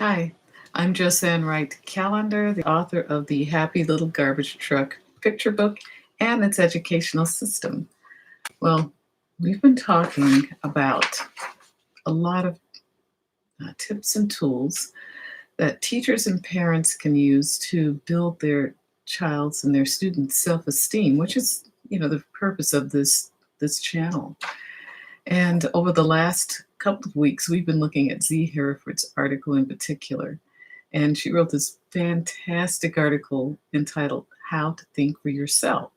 Hi, I'm Josanne Wright Callender, the author of the Happy Little Garbage Truck picture book and its educational system. Well, we've been talking about a lot of tips and tools that teachers and parents can use to build their child's and their students' self-esteem, which is, the purpose of this channel. And over the last couple of weeks, we've been looking at Z. Hereford's article in particular. And she wrote this fantastic article entitled How to Think for Yourself,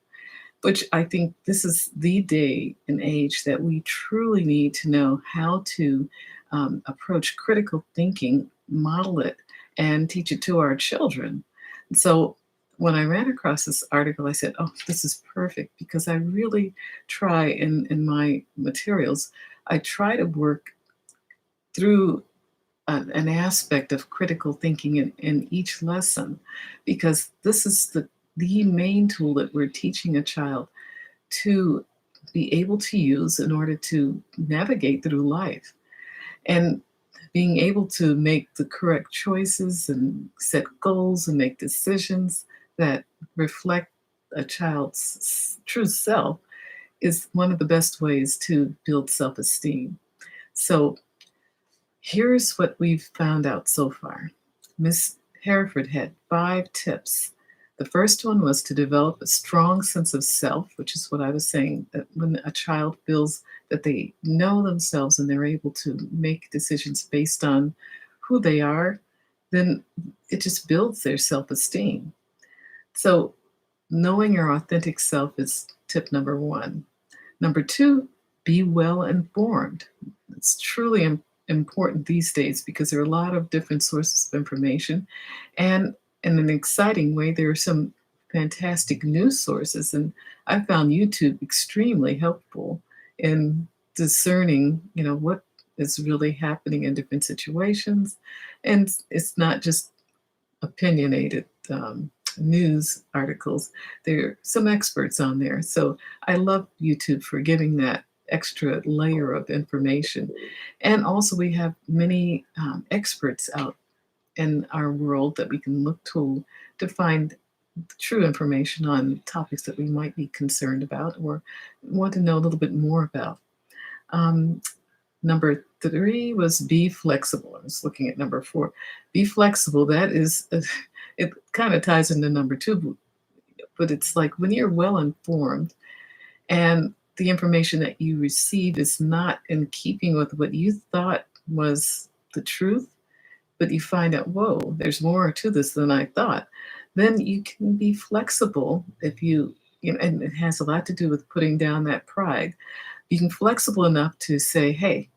which I think this is the day and age that we truly need to know how to approach critical thinking, model it, and teach it to our children. And so when I ran across this article, I said, oh, this is perfect because I really try in my materials, I try to work through an aspect of critical thinking in each lesson, because this is the main tool that we're teaching a child to be able to use in order to navigate through life. And being able to make the correct choices and set goals and make decisions that reflect a child's true self is one of the best ways to build self-esteem. So here's what we've found out so far. Miss Hereford had 5 tips. The first one was to develop a strong sense of self, which is what I was saying, that when a child feels that they know themselves and they're able to make decisions based on who they are, then it just builds their self-esteem. So knowing your authentic self is tip number 1. Number 2, be well informed. It's truly important these days because there are a lot of different sources of information. And in an exciting way, there are some fantastic news sources. And I found YouTube extremely helpful in discerning, what is really happening in different situations. And it's not just opinionated news articles. There are some experts on there. So I love YouTube for giving that extra layer of information. And also, we have many experts out in our world that we can look to find true information on topics that we might be concerned about or want to know a little bit more about. Um, Number 3 was be flexible. I was looking at number 4. Be flexible. That is, it kind of ties into number 2, but it's like when you're well informed and the information that you receive is not in keeping with what you thought was the truth, but you find out, whoa, there's more to this than I thought, then you can be flexible if and it has a lot to do with putting down that pride. Being flexible enough to say, hey,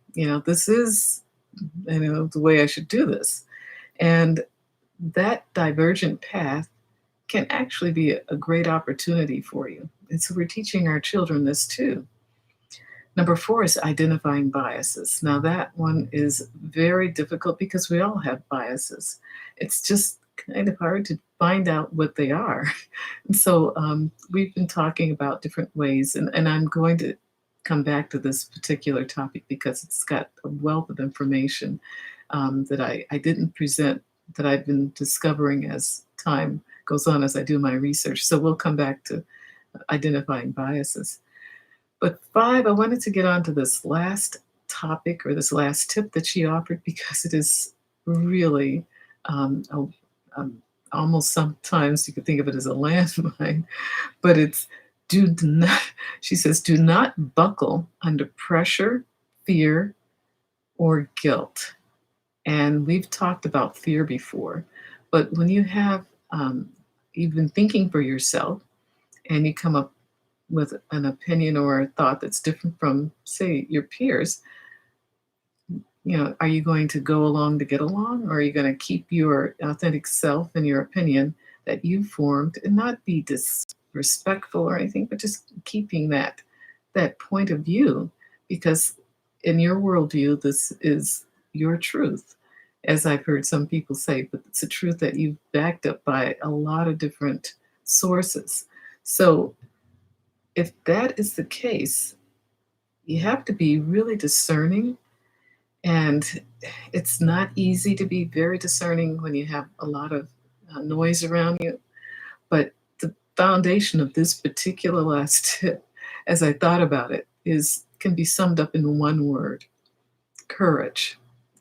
this is, the way I should do this. And that divergent path can actually be a great opportunity for you. And so we're teaching our children this too. Number 4 is identifying biases. Now, that one is very difficult because we all have biases. It's just kind of hard to find out what they are. And so we've been talking about different ways, and I'm going to come back to this particular topic because it's got a wealth of information that I didn't present, that I've been discovering as time goes on as I do my research. So we'll come back to identifying biases. But 5, I wanted to get onto this last topic or this last tip that she offered because it is really almost sometimes you could think of it as a landmine, but it's do not, she says, do not buckle under pressure, fear, or guilt. And we've talked about fear before, but when you have, you've been thinking for yourself and you come up with an opinion or a thought that's different from, say, your peers, are you going to go along to get along, or are you going to keep your authentic self and your opinion that you formed and not be disrespectful or anything, but just keeping that point of view? Because in your worldview, this is your truth, as I've heard some people say, but it's a truth that you've backed up by a lot of different sources. So if that is the case, you have to be really discerning And it's not easy to be very discerning when you have a lot of noise around you. But the foundation of this particular last tip, as I thought about it, is can be summed up in one word: courage.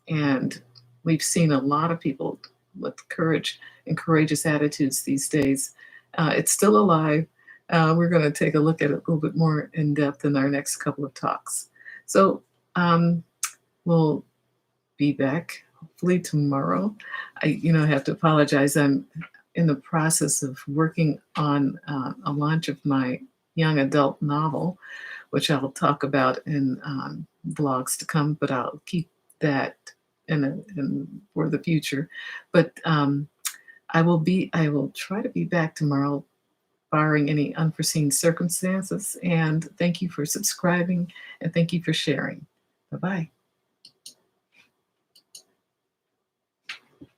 And we've seen a lot of people with courage and courageous attitudes these days. It's still alive. We're going to take a look at it a little bit more in depth in our next couple of talks. So we'll be back hopefully tomorrow. I have to apologize. I'm in the process of working on a launch of my young adult novel, which I'll talk about in vlogs to come, but I'll keep that in for the future. But I will try to be back tomorrow, barring any unforeseen circumstances. And thank you for subscribing and thank you for sharing. Bye bye.